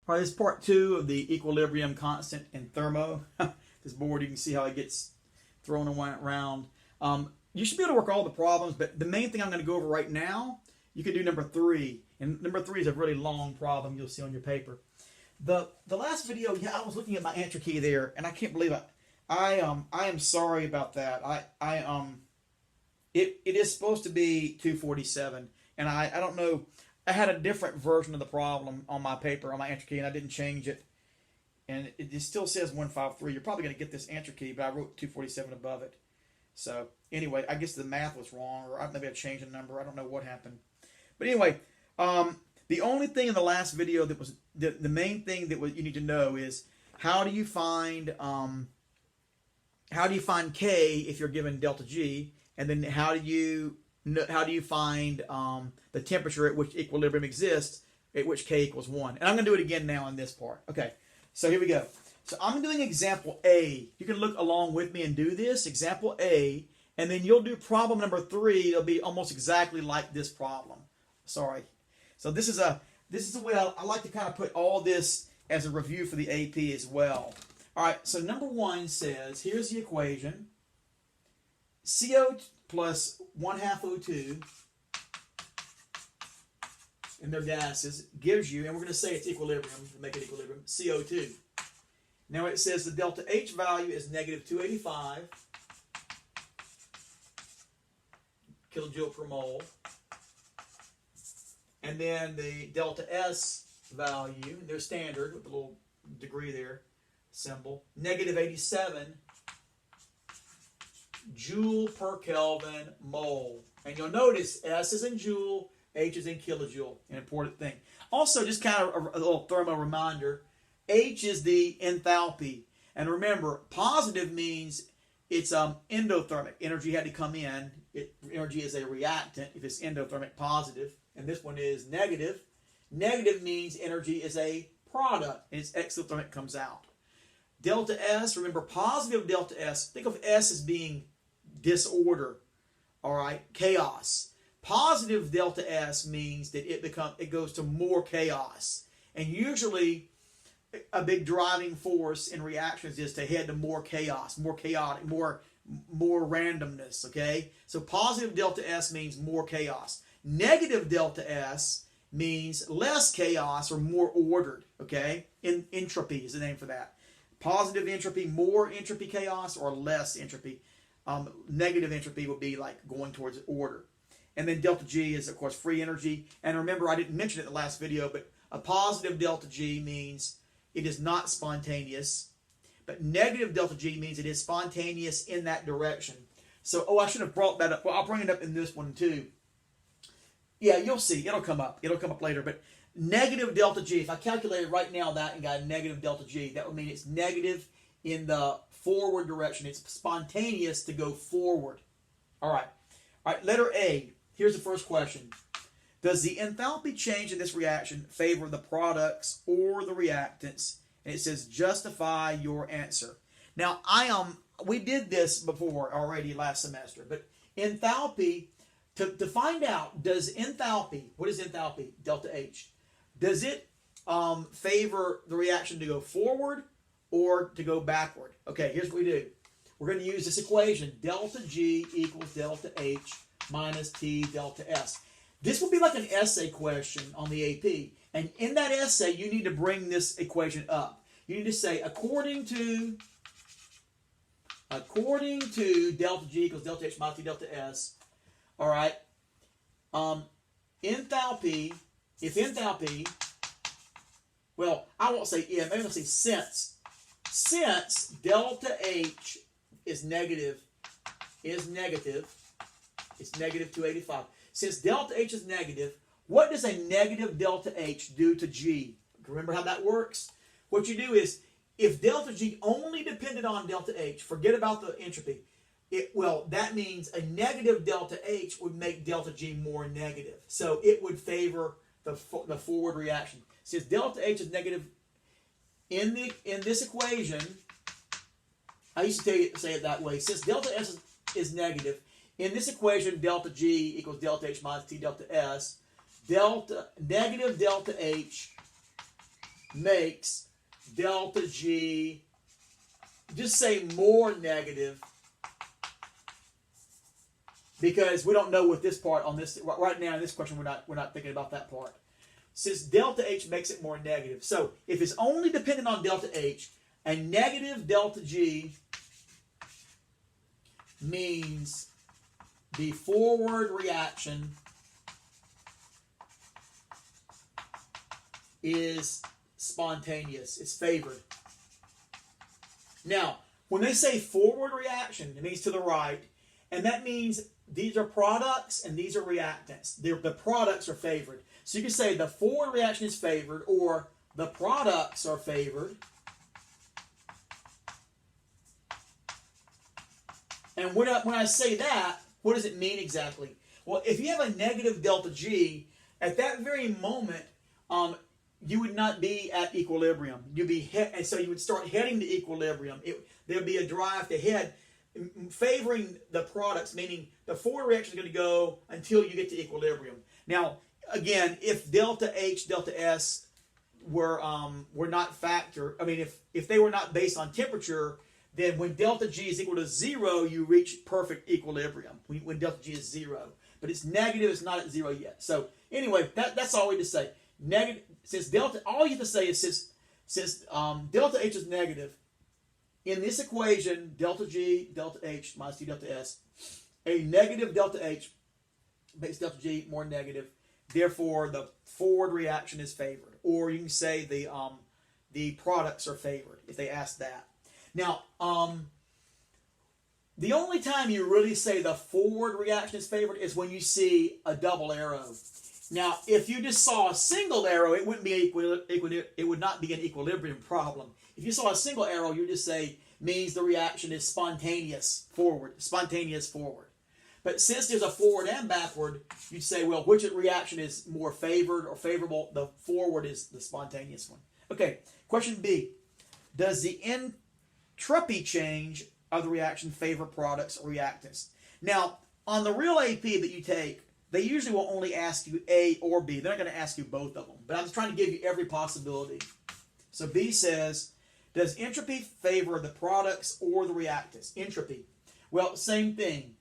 All right, this is part 2 of the equilibrium constant in Thermo. This board, you can see how it gets thrown around. You should be able to work all the problems, but the main thing I'm going to go over right now, you can do number 3. And number 3 is a really long problem you'll see on your paper. The last video, yeah, I was looking at my answer key there, and I can't believe it. I am sorry about that. It is supposed to be 247, and I don't know. I had a different version of the problem on my paper, on my answer key, and I didn't change it. And it still says 153. You're probably going to get this answer key, but I wrote 247 above it. So anyway, I guess the math was wrong, or maybe I changed the number. I don't know what happened. But anyway, the only thing in the last video that was the main thing that you need to know is how do you find K if you're given delta G, and then how do you find the temperature at which equilibrium exists, at which K equals 1. And I'm going to do it again now in this part. Okay, so here we go. So I'm doing example A. You can look along with me and do this, example A, and then you'll do problem number 3. It'll be almost exactly like this problem. Sorry. So this is the way I like to kind of put all this as a review for the AP as well. All right, so number 1 says, here's the equation. CO plus 1/2 O2 in their gases gives you, and we're going to say it's equilibrium to make it equilibrium, CO2. Now it says the delta H value is negative 285 kilojoule per mole. And then the delta S value, they're standard with a little degree there, symbol, negative 87 joule per Kelvin mole. And you'll notice S is in joule, H is in kilojoule, an important thing. Also, just kind of a little thermo reminder, H is the enthalpy. And remember, positive means it's endothermic. Energy had to come in. Energy is a reactant if it's endothermic positive. And this one is negative. Negative means energy is a product, and it's exothermic comes out. Delta S, remember positive delta S, think of S as being disorder, all right, chaos. Positive delta S means that it goes to more chaos. And usually a big driving force in reactions is to head to more chaos, more chaotic, more randomness, okay? So positive delta S means more chaos. Negative delta S means less chaos or more ordered, okay? Entropy is the name for that. Positive entropy, more entropy chaos, or less entropy. Negative entropy would be like going towards order. And then delta G is, of course, free energy. And remember, I didn't mention it in the last video, but a positive delta G means it is not spontaneous. But negative delta G means it is spontaneous in that direction. So, I should have brought that up. Well, I'll bring it up in this one too. Yeah, you'll see. It'll come up. It'll come up later. But negative delta G, if I calculated right now that and got a negative delta G, that would mean it's negative in the forward direction. It's spontaneous to go forward. All right. All right, letter A. Here's the first question. Does the enthalpy change in this reaction favor the products or the reactants? And it says justify your answer. Now, we did this before already last semester, but enthalpy, to find out, does enthalpy, what is enthalpy? Delta H. Does it favor the reaction to go forward or to go backward? Okay, here's what we do. We're going to use this equation. Delta G equals delta H minus T delta S. This will be like an essay question on the AP. And in that essay, you need to bring this equation up. You need to say, according to delta G equals delta H minus T delta S, all right, enthalpy, if enthalpy, well, I won't say if, maybe I'll say since delta H is negative, it's negative 285. Since delta H is negative, what does a negative delta H do to G? Remember how that works? What you do is, if delta G only depended on delta H, forget about the entropy. That means a negative delta H would make delta G more negative. So it would favor the forward reaction. Since delta H is negative in this equation, I used to say it that way. Since delta S is negative, in this equation, delta G equals delta H minus T delta S. Negative delta H makes delta G, just say more negative, because we don't know what this part on this right now in this question we're not thinking about that part. Since delta H makes it more negative. So if it's only dependent on delta H, a negative delta G means the forward reaction is spontaneous. It's favored. Now, when they say forward reaction, it means to the right, and that means these are products and these are reactants. The products are favored. So you can say the forward reaction is favored, or the products are favored. And when I say that, what does it mean exactly? Well, if you have a negative delta G, at that very moment, you would not be at equilibrium. And so you would start heading to equilibrium. There would be a drive to head, favoring the products, meaning the forward reaction is going to go until you get to equilibrium. Now, again, if delta H, delta S were not factor, I mean, if they were not based on temperature, then when delta G is equal to 0, you reach perfect equilibrium. When delta G is 0, but it's negative, it's not at 0 yet. So anyway, that's all we have to say. Negative, since delta, all you have to say is since delta H is negative, in this equation, delta G, delta H minus T delta S, a negative delta H makes delta G more negative. Therefore, the forward reaction is favored. Or you can say the products are favored if they ask that. Now, the only time you really say the forward reaction is favored is when you see a double arrow. Now, if you just saw a single arrow, it wouldn't be it would not be an equilibrium problem. If you saw a single arrow, you would just say means the reaction is spontaneous forward. But since there's a forward and backward, you'd say, well, which reaction is more favored or favorable? The forward is the spontaneous one. Okay, question B. Does the entropy change of the reaction favor products or reactants? Now, on the real AP that you take, they usually will only ask you A or B. They're not going to ask you both of them. But I'm just trying to give you every possibility. So B says, does entropy favor the products or the reactants? Entropy. Well, same thing.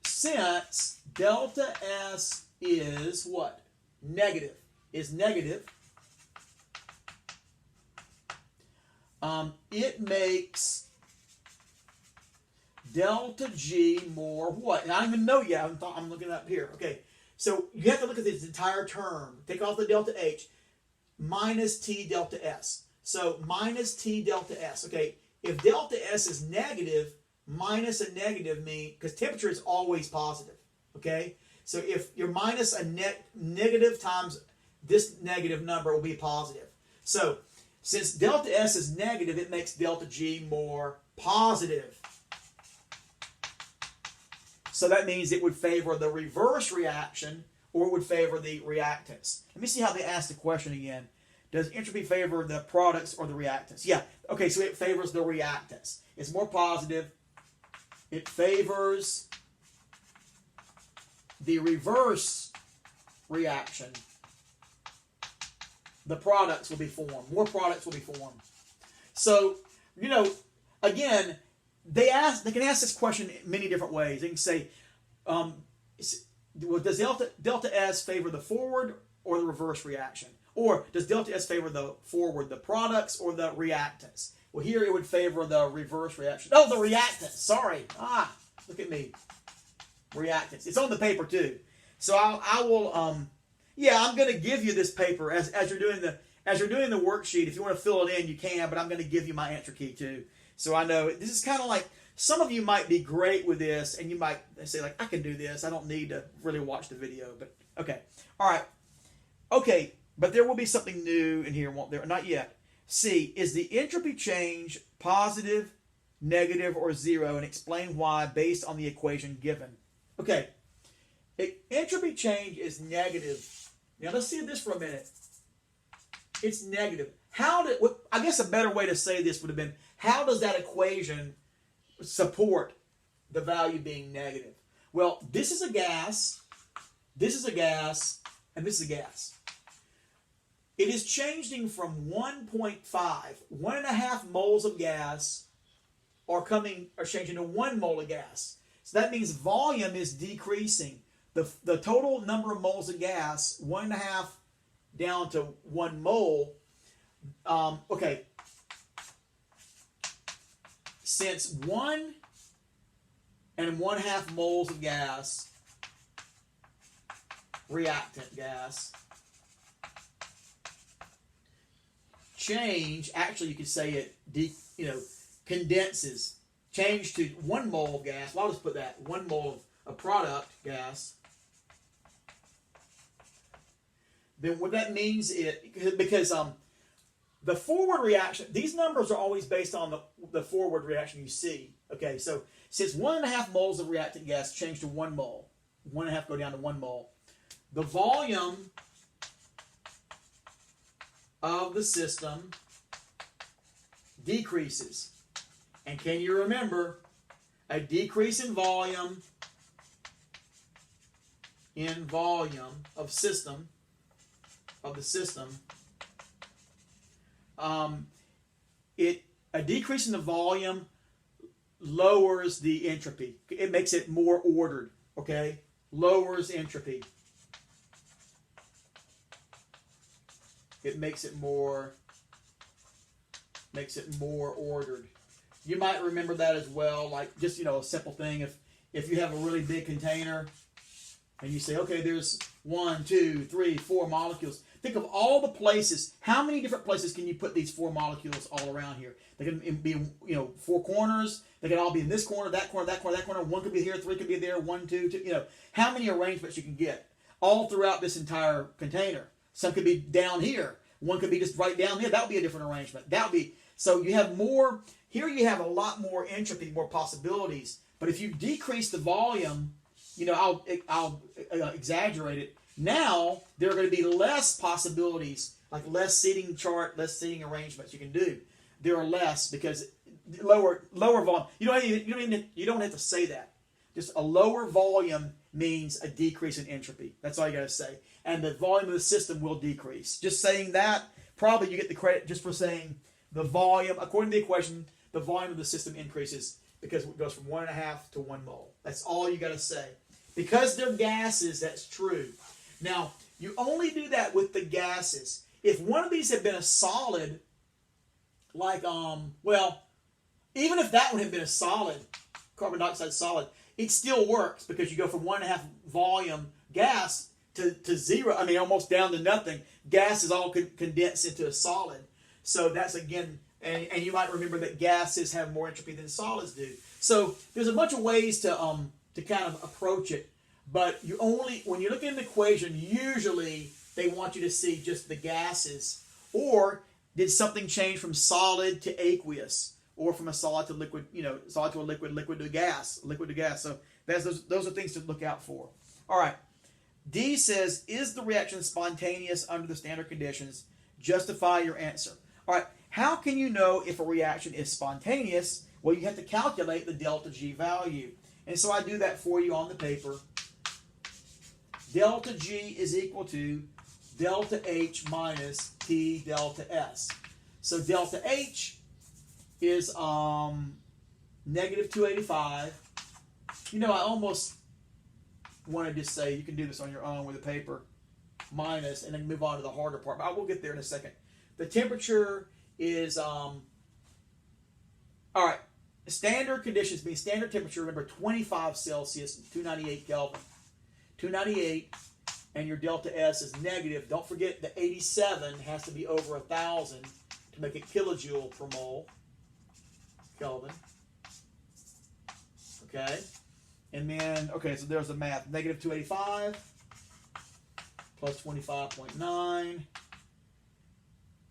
Since delta S is what? Negative. Is negative. It makes delta G more what? And I don't even know yet. I'm looking up here. Okay. So you have to look at this entire term. Take off the delta H. Minus T delta S. So minus T delta S. Okay. If delta S is negative, minus a negative means, because temperature is always positive. Okay. So if you're minus a negative times this negative number will be positive. So since delta S is negative, it makes delta G more positive. So that means it would favor the reverse reaction, or it would favor the reactants. Let me see how they ask the question again. Does entropy favor the products or the reactants? Yeah. Okay, so it favors the reactants. It's more positive. It favors the reverse reaction. The products will be formed. More products will be formed. So, again, they can ask this question in many different ways. They can say, does delta S favor the forward or the reverse reaction? Or does delta S favor the forward, the products, or the reactants? Well, here it would favor the reverse reaction. Oh, the reactants. Sorry. Look at me. Reactants. It's on the paper too. So I will. I'm going to give you this paper as you're doing the worksheet. If you want to fill it in, you can. But I'm going to give you my answer key too. So I know this is kind of like, some of you might be great with this, and you might say like, I can do this. I don't need to really watch the video. But okay, all right, okay. But there will be something new in here, won't there? Not yet. C, is the entropy change positive, negative, or 0, and explain why based on the equation given. Okay, entropy change is negative. Now let's see this for a minute. It's negative. I guess a better way to say this would have been, how does that equation support the value being negative? Well, this is a gas, and this is a gas. it is changing from 1.5, 1.5 moles of gas are changing to 1 mole of gas. So that means volume is decreasing. The total number of moles of gas, 1.5 down to 1 mole. Okay. Since 1 and 1.5 moles of gas, reactant gas, change, actually you could say it condenses, change to 1 mole of gas. Well, I'll just put that 1 mole of product gas. Then what that means is, because the forward reaction, these numbers are always based on the forward reaction you see. Okay, so since 1.5 moles of reactant gas change to 1 mole, 1.5 go down to 1 mole, the volume of the system decreases. And can you remember, a decrease in volume of the system, a decrease in the volume lowers the entropy. It makes it more ordered. Okay, lowers entropy. It makes it more ordered. You might remember that as well, like just a simple thing. If you have a really big container and you say, okay, there's 1, 2, 3, 4 molecules. Think of all the places. How many different places can you put these 4 molecules all around here? They can be in 4 corners. They can all be in this corner, that corner, that corner, that corner. 1 could be here, 3 could be there, 1, 2, 2. How many arrangements you can get all throughout this entire container? Some could be down here. 1 could be just right down here. That would be a different arrangement. That would be, so you have more. Here you have a lot more entropy, more possibilities. But if you decrease the volume, I'll exaggerate it. Now there are going to be less possibilities, like less seating chart, less seating arrangements you can do. There are less because lower volume. You don't have to say that. Just a lower volume means a decrease in entropy. That's all you got to say. And the volume of the system will decrease. Just saying that, probably you get the credit just for saying the volume, according to the equation, the volume of the system increases because it goes from 1.5 to 1 mole. That's all you got to say. Because they're gases, that's true. Now, you only do that with the gases. If one of these had been a solid, like, even if that would have been a solid, carbon dioxide solid, it still works because you go from 1.5 volume gas to 0. I mean, almost down to nothing. Gas is all condensed into a solid. So that's, again, and you might remember that gases have more entropy than solids do. So there's a bunch of ways to kind of approach it. But when you look at an equation, usually they want you to see just the gases. Or did something change from solid to aqueous? Or from a solid to liquid, solid to a liquid, liquid to gas. So those are things to look out for. All right. D says, is the reaction spontaneous under the standard conditions? Justify your answer. All right. How can you know if a reaction is spontaneous? Well, you have to calculate the delta G value. And so I do that for you on the paper. Delta G is equal to delta H minus T delta S. So delta H is negative 285. I almost want to just say, you can do this on your own with a paper, minus, and then move on to the harder part. But I will get there in a second. The temperature is, all right, standard conditions mean standard temperature, remember 25 Celsius, 298 Kelvin. 298, and your delta S is negative. Don't forget the 87 has to be over 1,000 to make it kilojoule per mole, Kelvin. Okay, and then, so there's the math. Negative 285 plus 25.9.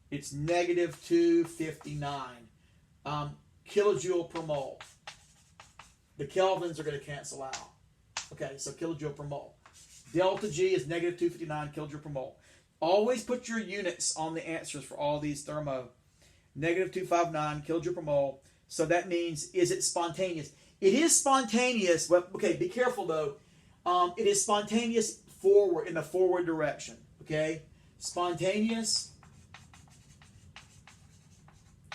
It's negative 259 kilojoule per mole. The kelvins are going to cancel out. Okay, so kilojoule per mole. Delta G is negative 259 kilojoule per mole. Always put your units on the answers for all these thermo. Negative 259 kilojoule per mole. So that means, is it spontaneous? It is spontaneous. Well, okay, be careful though. It is spontaneous forward, in the forward direction. Okay? spontaneous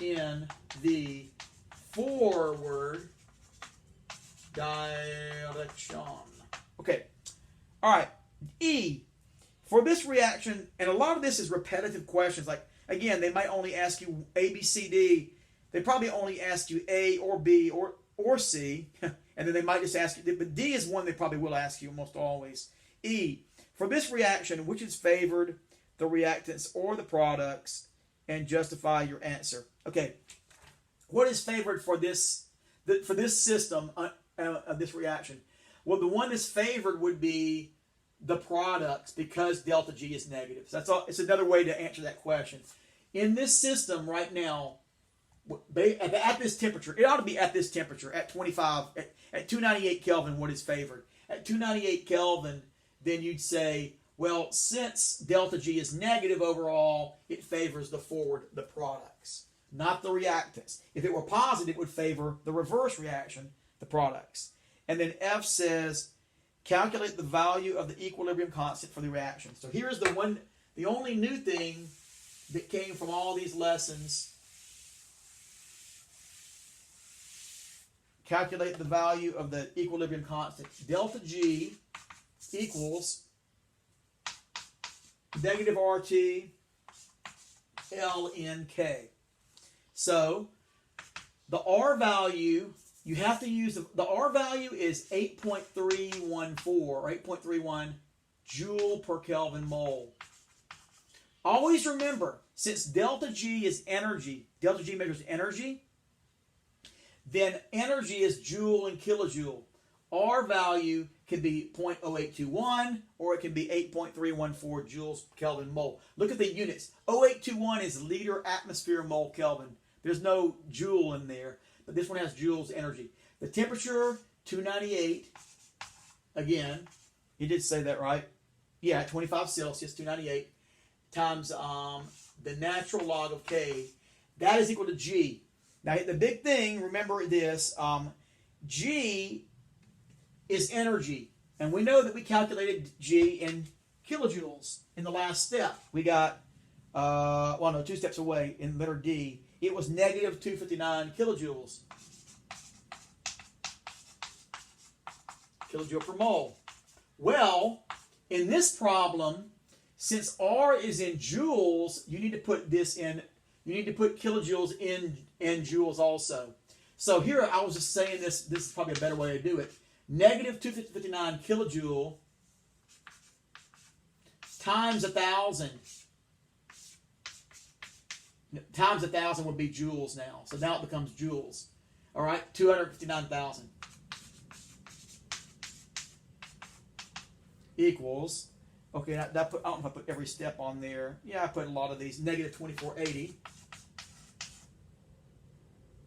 in the forward direction. Okay. All right. E. For this reaction, and a lot of this is repetitive questions. Like, again, they might only ask you A, B, C, D. They probably only ask you A or B or C. And then they might just ask you, but D is one they probably will ask you almost always. E. For this reaction, which is favored, the reactants or the products, and justify your answer. Okay. What is favored for this system of this reaction? Well, the one that's favored would be the products because delta G is negative. So that's all. It's another way to answer that question. In this system right now, at this temperature, it ought to be at this temperature at 25 at 298 Kelvin. What is favored at 298 Kelvin? Then you'd say, well, since delta G is negative overall, it favors the products, not the reactants. If it were positive, it would favor the reverse reaction, the products. And then F says, calculate the value of the equilibrium constant for the reaction. So here's the only new thing that came from all these lessons. Calculate the value of the equilibrium constant. Delta G equals negative RT ln K. So the R value, you have to use, the R value is 8.314 or 8.31 joule per Kelvin mole. Always remember, since delta G is energy, delta G measures energy, then energy is joule and kilojoule. R value can be 0.0821 or it can be 8.314 joules per Kelvin mole. Look at the units. 0821 is liter atmosphere mole Kelvin. There's no joule in there, but this one has joules energy. The temperature, 298. Again, you did say that, right? Yeah, 25 Celsius, 298, times the natural log of K. That is equal to G. Now, the big thing, remember this, G is energy. And we know that we calculated G in kilojoules in the last step. We got, 2 steps away in letter D. It was negative 259 kilojoules. Kilojoule per mole. Well, in this problem, since R is in joules, you need to put this in, you need to put kilojoules in joules also. So here I was just saying this is probably a better way to do it. Negative 259 kilojoule times 1,000. Times 1,000 would be joules now. So now it becomes joules. All right, 259,000 equals, okay, I don't know if I put every step on there. Yeah, I put a lot of these. Negative 2480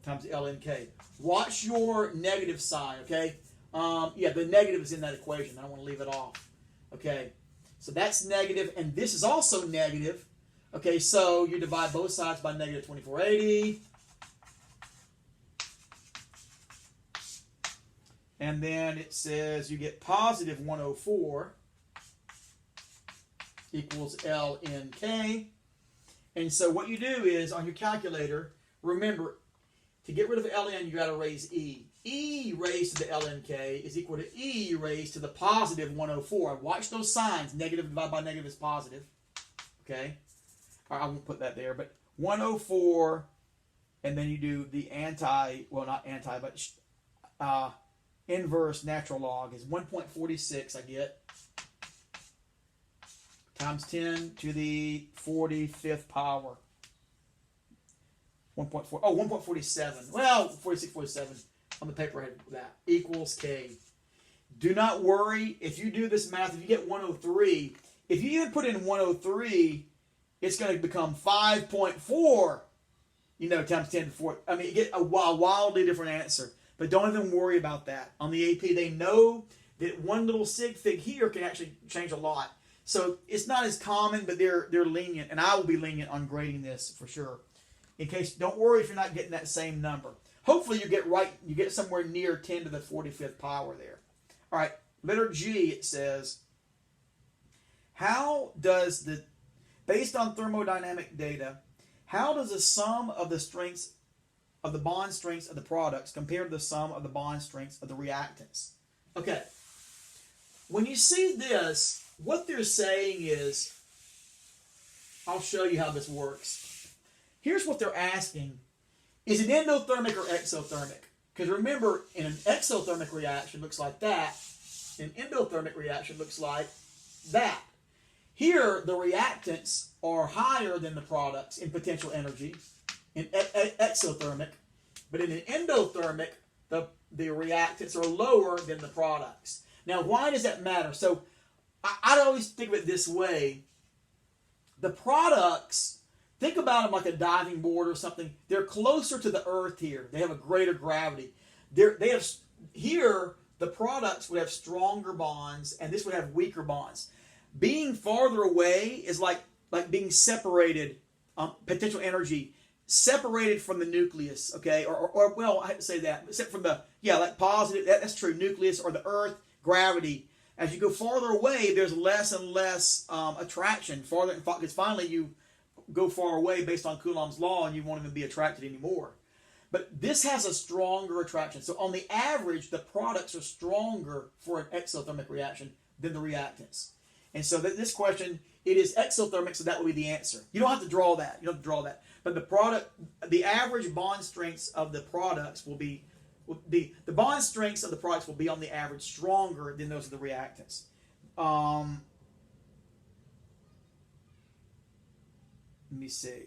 times ln K. Watch your negative sign, okay? Yeah, the negative is in that equation. I don't want to leave it off. Okay, so that's negative, and this is also negative. Okay, so you divide both sides by negative 2480. And then it says you get positive 104 equals ln K. And so what you do is, on your calculator, remember, to get rid of ln, you got to raise e. E raised to the ln K is equal to E raised to the positive 104. Watch those signs. Negative divided by negative is positive. Okay? I won't put that there, but 104, and then you do the inverse natural log is 1.46 I get, times 10 to the 45th power. 1.47. Well, 46, 47 on the paper ahead of that. Equals K. Do not worry if you do this math. If you get 103, if you even put in 103, it's going to become 5.4, times 10 to the 4. I mean, you get a wildly different answer. But don't even worry about that. On the AP, they know that one little sig fig here can actually change a lot. So it's not as common, but they're lenient, and I will be lenient on grading this for sure. In case, don't worry if you're not getting that same number. Hopefully you get somewhere near 10 to the 45th power there. All right, letter G, it says, how does the Based on thermodynamic data, how does the sum of the strengths of the bond strengths of the products compare to the sum of the bond strengths of the reactants? Okay. When you see this, what they're saying is, I'll show you how this works. Here's what they're asking. Is it endothermic or exothermic? Because remember, in an exothermic reaction, it looks like that. An endothermic reaction looks like that. Here, the reactants are higher than the products in potential energy, in exothermic. But in an endothermic, the reactants are lower than the products. Now, why does that matter? So, I'd always think of it this way. The products, think about them like a diving board or something. They're closer to the earth here. They have a greater gravity. Here, the products would have stronger bonds, and this would have weaker bonds. Being farther away is like being separated, potential energy, separated from the nucleus, okay? Or well, I have to say that, except from like positive, that's true, nucleus or the earth, gravity. As you go farther away, there's less and less attraction. Because finally you go far away based on Coulomb's law, and you won't even be attracted anymore. But this has a stronger attraction. So on the average, the products are stronger for an exothermic reaction than the reactants. And so this question, it is exothermic, so that will be the answer. You don't have to draw that. But the average bond strengths of the products will be, the bond strengths of the products will be on the average stronger than those of the reactants. Let me see.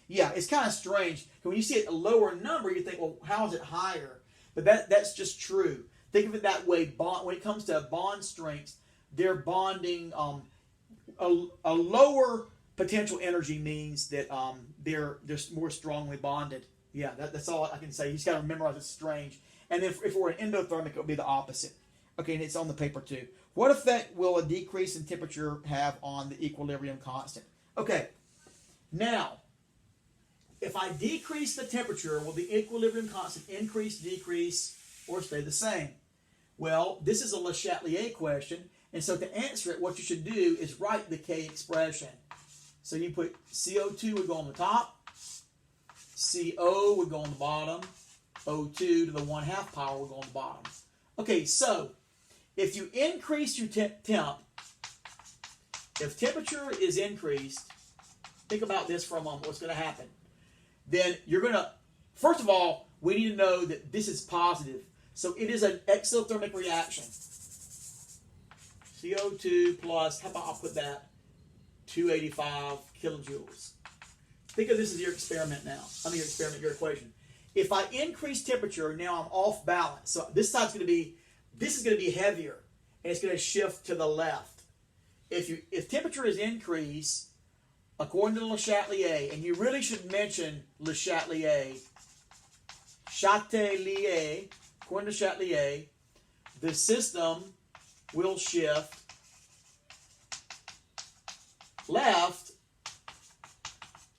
Yeah, it's kind of strange. When you see a lower number, you think, well, how is it higher? But that's just true. Think of it that way. When it comes to bond strengths, they're bonding. A lower potential energy means that they're more strongly bonded. Yeah, that's all I can say. You just got to memorize it's strange. And if we're an endothermic, it would be the opposite. Okay, and it's on the paper too. What effect will a decrease in temperature have on the equilibrium constant? Okay, now, if I decrease the temperature, will the equilibrium constant increase, decrease, or stay the same? Well, this is a Le Chatelier question, and so to answer it, what you should do is write the K expression. So you put CO2 would go on the top, CO would go on the bottom, O2 to the 1/2 power would go on the bottom. Okay, so if you increase your temp, if temperature is increased, think about this for a moment, what's going to happen. Then you're going to, first of all, we need to know that this is positive. So it is an exothermic reaction. CO2 plus, how about I'll put that, 285 kilojoules. Think of this as your experiment now. Your equation. If I increase temperature, now I'm off balance. So this is going to be heavier, and it's going to shift to the left. If temperature is increased, according to Le Chatelier, and you really should mention Le Chatelier, according to Chatelier, the system will shift left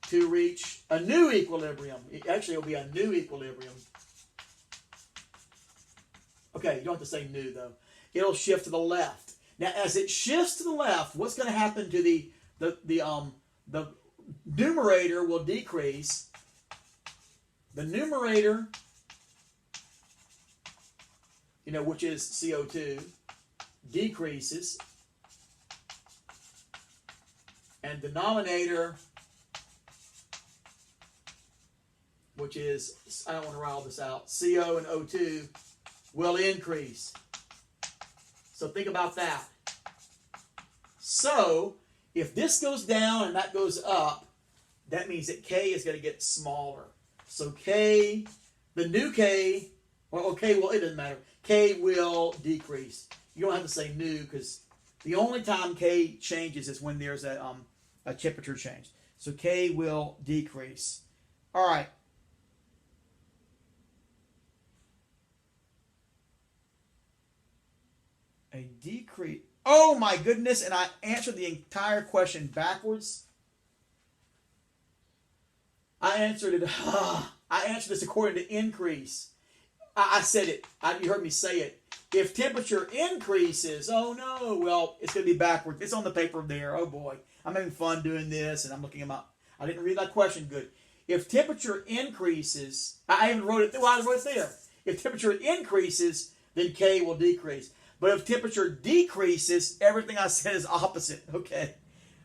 to reach a new equilibrium. Actually, it will be a new equilibrium. Okay, you don't have to say new, though. It'll shift to the left. Now, as it shifts to the left, what's going to happen to the numerator will decrease. The numerator, which is CO2, decreases. And denominator, which is, I don't want to write all this out, CO and O2 will increase. So think about that. So, if this goes down and that goes up, that means that K is going to get smaller. So K, the new K, well, it doesn't matter. K will decrease. You don't have to say new, because the only time K changes is when there's a temperature change. So K will decrease. All right. A decrease. Oh my goodness, and I answered the entire question backwards. I answered this according to increase. I said it. You heard me say it. If temperature increases, oh no, well, it's going to be backward. It's on the paper there. Oh boy. I'm having fun doing this, and I'm looking at I didn't read that question good. If temperature increases, I even wrote it, well, I wrote it there. If temperature increases, then K will decrease. But if temperature decreases, everything I said is opposite. Okay.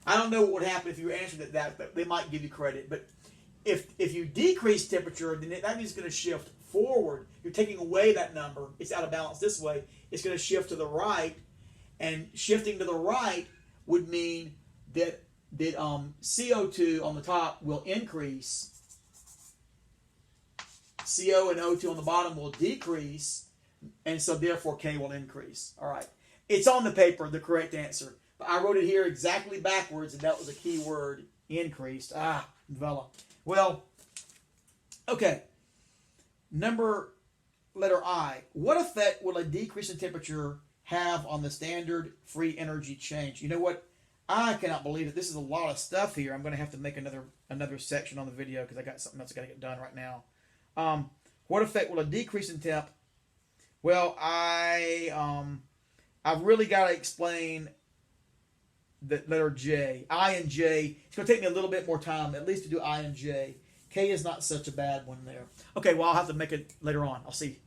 I don't know what would happen if you answered it that, but they might give you credit. But if you decrease temperature, then that means it's going to shift forward. You're taking away that number. It's out of balance this way. It's going to shift to the right. And shifting to the right would mean that CO2 on the top will increase. CO and O2 on the bottom will decrease. And so therefore K will increase. All right. It's on the paper, the correct answer. But I wrote it here exactly backwards, and that was a key word, increased. Vela. Well, okay. Letter I. What effect will a decrease in temperature have on the standard free energy change? You know what? I cannot believe it. This is a lot of stuff here. I'm going to have to make another section on the video because I got something else I got to get done right now. What effect will a decrease in temp? Well, I've really got to explain the letter J. I and J. It's going to take me a little bit more time, at least to do I and J. K is not such a bad one there. Okay, well, I'll have to make it later on. I'll see.